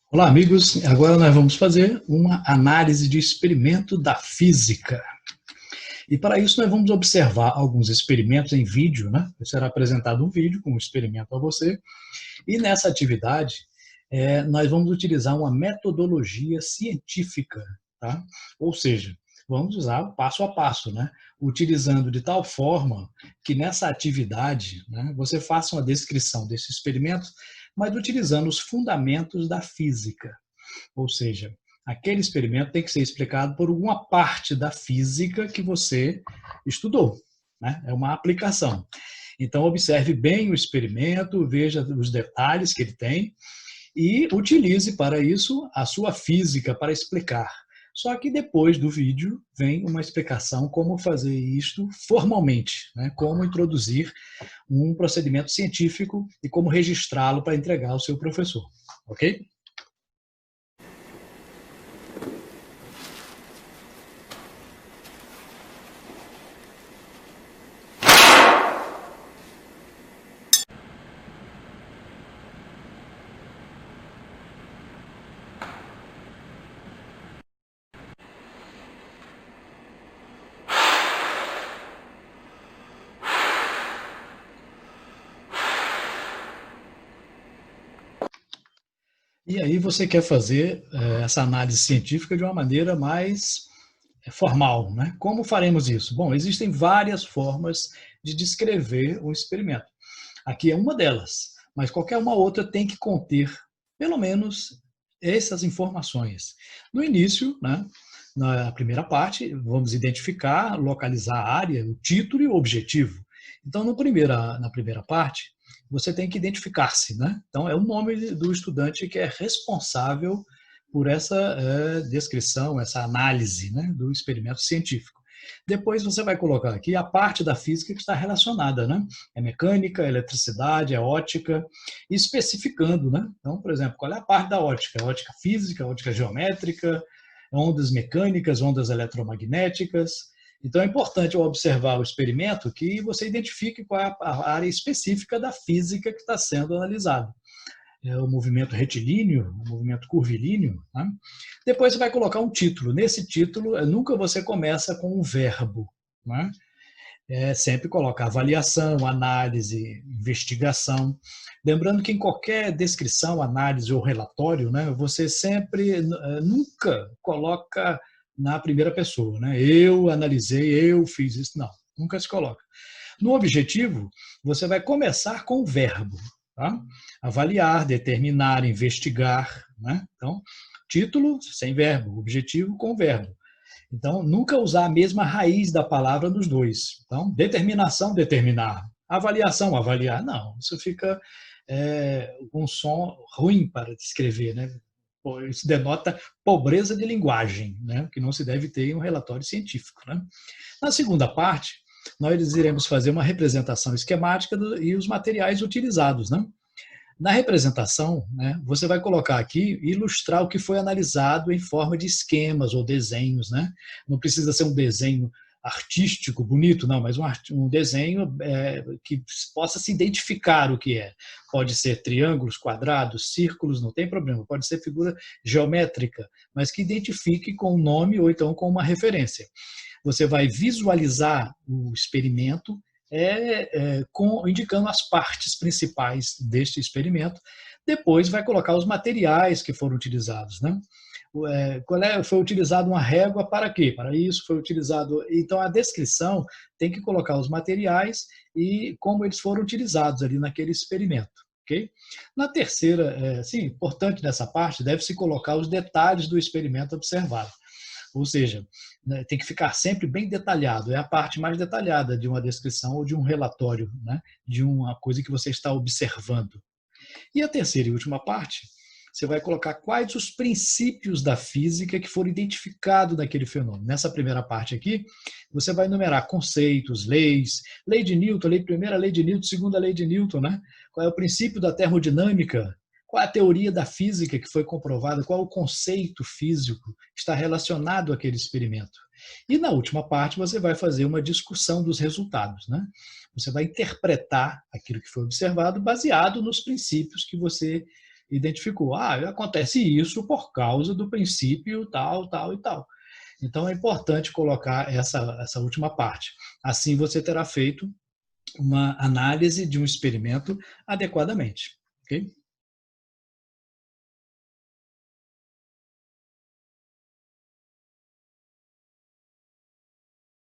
Olá, amigos. Agora nós vamos fazer uma análise de experimento da física. E para isso nós vamos observar alguns experimentos em vídeo, né? Será apresentado um vídeo com um experimento a você. E nessa atividade, nós vamos utilizar uma metodologia científica, tá? Ou seja, vamos usar o passo a passo, né? Utilizando de tal forma que nessa atividade, né, você faça uma descrição desse experimento, mas utilizando os fundamentos da física. Ou seja, aquele experimento tem que ser explicado por alguma parte da física que você estudou, né? É uma aplicação. Então, observe bem o experimento, veja os detalhes que ele tem e utilize para isso a sua física para explicar. Só que depois do vídeo vem uma explicação como fazer isto formalmente, né? Como introduzir um procedimento científico e como registrá-lo para entregar ao seu professor, ok? E aí você quer fazer essa análise científica de uma maneira mais formal, né? Como faremos isso? Bom, existem várias formas de descrever um experimento. Aqui é uma delas, mas qualquer uma outra tem que conter, pelo menos, essas informações. No início, né, na primeira parte, vamos identificar, localizar a área, o título e o objetivo. Então, na primeira parte, você tem que identificar-se, né? Então, é o nome do estudante que é responsável por essa descrição, essa análise, né, do experimento científico. Depois você vai colocar aqui a parte da física que está relacionada, né? É mecânica, é eletricidade, é ótica, especificando, né? Então, por exemplo, qual é a parte da ótica? Ótica física, ótica geométrica, ondas mecânicas, ondas eletromagnéticas. Então, é importante ao observar o experimento que você identifique qual é a área específica da física que está sendo analisada. É o movimento retilíneo, o movimento curvilíneo. Né? Depois você vai colocar um título. Nesse título, nunca você começa com um verbo. Né? Sempre coloca avaliação, análise, investigação. Lembrando que em qualquer descrição, análise ou relatório, né, você sempre, nunca coloca na primeira pessoa. Né? Eu analisei, eu fiz isso. Não, nunca se coloca. No objetivo, você vai começar com o verbo. Tá? Avaliar, determinar, investigar. Né? Então, título sem verbo, objetivo com verbo. Então, nunca usar a mesma raiz da palavra nos dois. Então, determinação, determinar. Avaliação, avaliar. Não, isso fica um som ruim para descrever, né? Isso denota pobreza de linguagem, né? Que não se deve ter em um relatório científico. Né? Na segunda parte, nós iremos fazer uma representação esquemática e os materiais utilizados. Né? Na representação, né, você vai colocar aqui, ilustrar o que foi analisado em forma de esquemas ou desenhos. Né? Não precisa ser um desenho artístico, bonito, não, mas um desenho que possa se identificar o que é. Pode ser triângulos, quadrados, círculos, não tem problema. Pode ser figura geométrica, mas que identifique com um nome ou então com uma referência. Você vai visualizar o experimento indicando as partes principais deste experimento. Depois vai colocar os materiais que foram utilizados. Né? Foi utilizado uma régua para quê? Para isso foi utilizado. Então, a descrição tem que colocar os materiais e como eles foram utilizados ali naquele experimento. Okay? Na terceira, importante nessa parte, deve-se colocar os detalhes do experimento observado. Ou seja, né, tem que ficar sempre bem detalhado. É a parte mais detalhada de uma descrição ou de um relatório, né, de uma coisa que você está observando. E a terceira e última parte, você vai colocar quais os princípios da física que foram identificados naquele fenômeno. Nessa primeira parte aqui, você vai enumerar conceitos, leis, lei de Newton, primeira lei de Newton, segunda lei de Newton, né? Qual é o princípio da termodinâmica, qual é a teoria da física que foi comprovada, qual é o conceito físico que está relacionado àquele experimento. E na última parte você vai fazer uma discussão dos resultados. Né? Você vai interpretar aquilo que foi observado baseado nos princípios que você identificou, acontece isso por causa do princípio tal, tal e tal. Então é importante colocar essa última parte. Assim você terá feito uma análise de um experimento adequadamente. Ok?